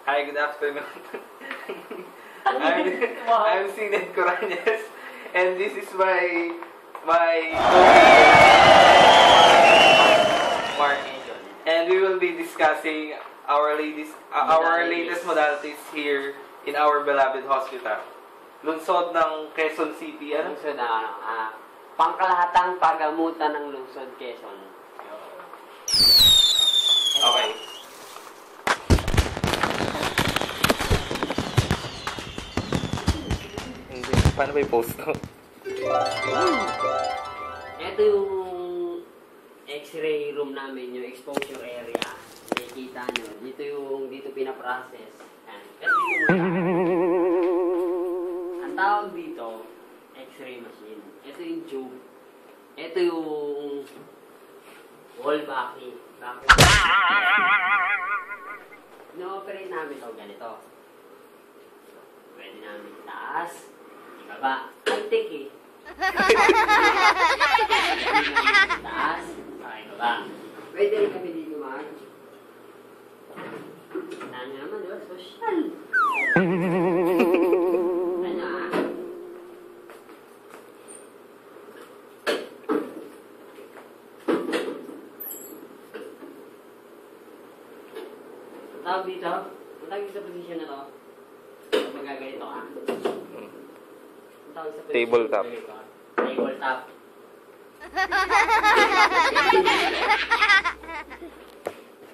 Hi, good afternoon. I'm Sined Corañez, and this is my Mark, and we will be discussing our latest modalities here in our beloved hospital. Lungsod ng Quezon City, ano? Lungsod na, pangkalahatang pagamutan ng Lungsod, Quezon. Okay. Paano ba i-post to? Ito yung x-ray room namin, yung exposure area. Nakikita nyo. Dito pinaprocess. Ito dito ang tawag dito, x-ray machine. Ito yung tube. Ito yung wall vacuum. No-operate namin ito ganito. Pwede namin itaas. Baba. High-tech eh. Taas. Okay, baba. Pwede rin kami dito mag. Saan nyo naman, diba? Social. Ano ah? Tawag dito. Ang tawag sa position na to. Magaganito ka. Tabletop. Tabletop.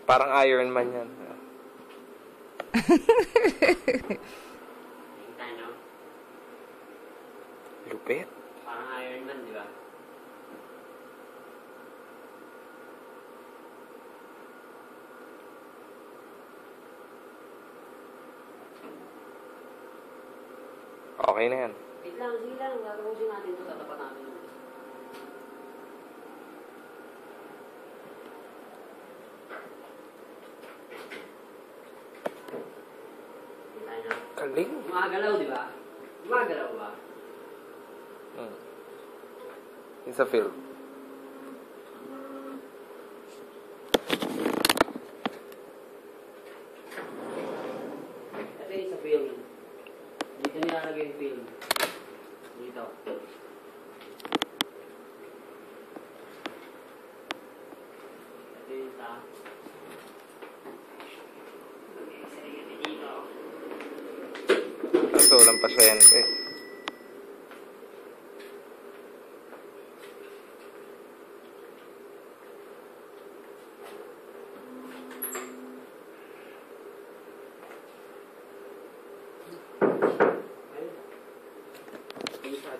Parang Iron Man yan. Lupit. Parang Iron Man, di ba? Okay na yan. Wait lang, sige lang. Gagawasin natin ito. Tatapat natin ito. Galing. Gumagalaw, di ba? Gumagalaw ba? Yung sa field. Ito yung sa film. Dito nilalagay yung film. Dito. Ito yung sa... Kaso walang pasyente.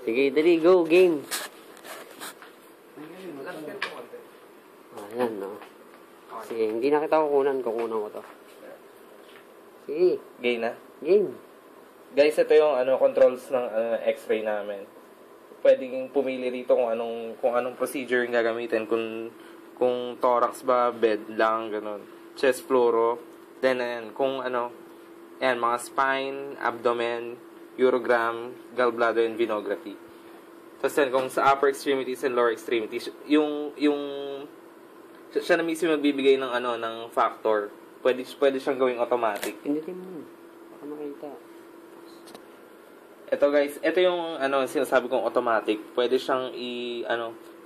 Sige, dali, go, game. Ayan, no. Sige, hindi na kita kukunan ko to. Sige. Game na? Game. Guys, ito yung controls ng x-ray namin. Pwedeng pumili rito kung anong procedure yung gagamitin. Kung thorax ba, bed lang, ganun. Chest fluoro. Then, ayan, mga spine, abdomen, urogram, gallbladder, and venography. Tapos yan, kung sa upper extremities and lower extremities, siya na mismo magbibigay ng factor. Pwede siyang gawing automatic. Pindutin mo. Baka makita. Ito guys, ito yung sinasabi kong automatic. Pwede siyang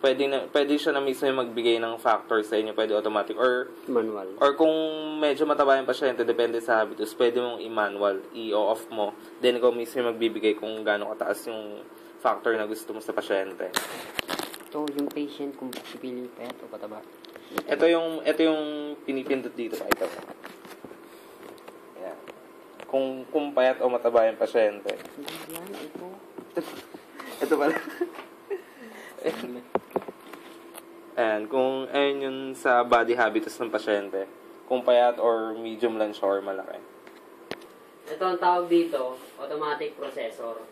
pwede siya na mismo yung magbigay ng factor sa inyo. Pwede automatic or manual. Or kung medyo mataba yung pasyente, depende sa habitus, pwede mong i-manual, i-off mo. Then ikaw mismo yung magbibigay kung gaano kataas yung factor na gusto mo sa pasyente. Ito yung patient kung pipili payat o pataba. Ito yung pinipindot dito pa ito. Ayan. Kung payat o mataba yung pasyente. Yan, ito. Ito pala. And kung ayun yun sa body habitus ng pasyente, kung payat or medium lang siya or malaki. Ito ang tawag dito, automatic processor.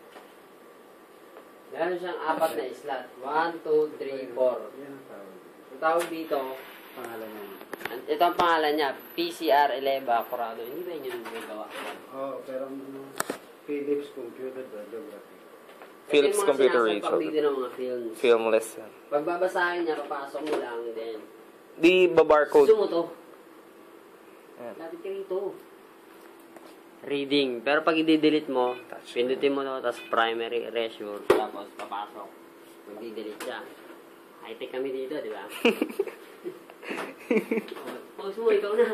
Meron siyang 4 na slot. 1, 2, 3, 4. Ang tawag dito, Pangalan niya. ito ang pangalan niya, PCR Eleva Corrado. Hindi ba yun yung gawa? Pero Philips Computer Radiography. Philips Computer Ratio. Pag ng mga films. Filmless yan. Pag babasahin niya, papasok mo lang din. Di ba barcode? Gusto mo to? Ayan. Lapit ka rito. reading. Pero pag i-delete mo, Touch. pindutin mo to, tapos primary erasure, tapos papasok. Mag-delete siya. High-tech kami dito, di ba? Pause mo, ikaw na.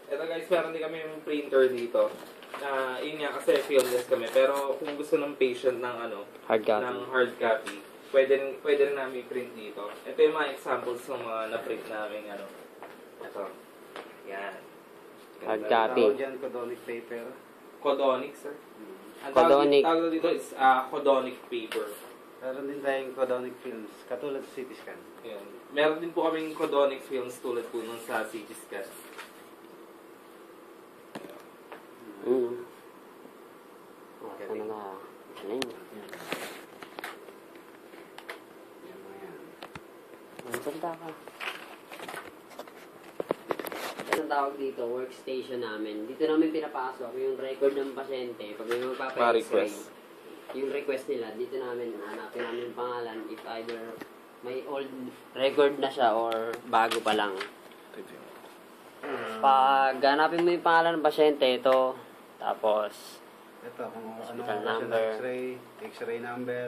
Ito guys, meron din kami yung printer dito. Yun nga kasi filmless kami. Pero kung gusto ng patient ng Hard copy. ng hard copy, pwede rin namin i-print dito. Ito yung mga examples ng mga na-print namin Ito. Yan. Hard Ganda. copy. Tawag dyan, codonic paper. Codonic, sir. Ang Codonic. tawag dito is codonic paper. Meron din tayong codonic films, katulad sa CT scan. Yan. Meron din po kaming codonic films tulad po nun sa CT scan. Ano na? Galing. Yan mga yan. Magsalita ka. Ang tawag dito, workstation namin. Dito namin pinapasok yung record ng pasyente. Pag may magpapa-x-ray, request. yung request nila, dito namin, hanapin namin yung pangalan if either may old record na siya or bago pa lang. Pag hanapin mo yung pangalan ng pasyente, ito, tapos Ito, kung ano Hospital ang number. X-ray number.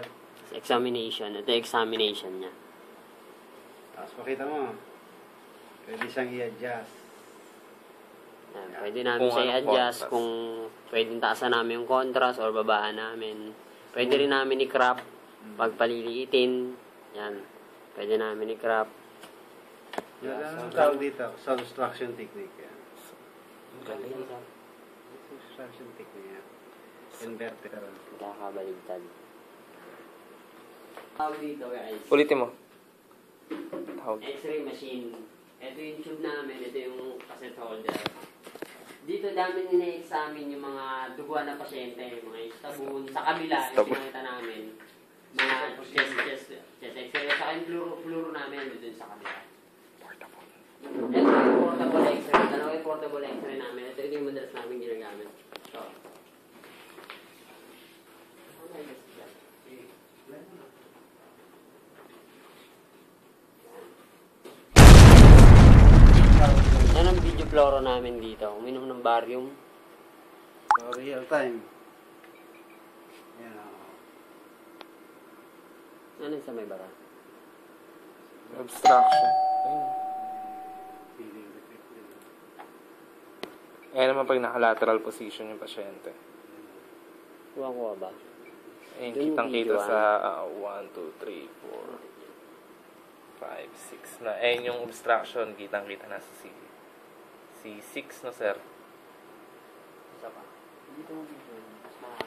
examination. Ito yung examination niya. Tapos makita mo, pwede siyang i-adjust. Yan, pwede namin Kung siya anong i-adjust contrast. kung pwedeng taasan namin yung contrast or babaan namin. Pwede rin namin i-crop pag paliliitin. Yan. Pwede namin i-crop. Yan ang tawag dito, subtraction technique. Yan. Subtraction technique yan. Inverted. Kakabaligtad. Tawag dito guys. Ulitin mo. Tawag. X-ray machine. Ito yung tube namin. Ito yung cassette holder. Dito dami nina-examine yung mga duguan ng pasyente. Mga istabon. Sa kabila, yung Istabon. pinakita namin. Mga chest x-ray. Saka yung fluoro namin dito sa kabila. Ito yung portable x-ray. Dalawa yung portable x-ray namin. Ito yung madalas namin ginagamit. So, yan ang video fluoro namin dito. Uminom ng barium. So, real time. Yan. Ano yung sa may bara? Abstraction. Feeling effect din. Ayan naman pag naka-lateral position yung pasyente. Huwag ko ba? Ayun, Yung kitang-kita video, sa 1, 2, 3, 4, 5, 6 na. Ayun yung obstruction, kitang-kita na sa C6 na, sir. Isa pa. Dito mo dito. Mas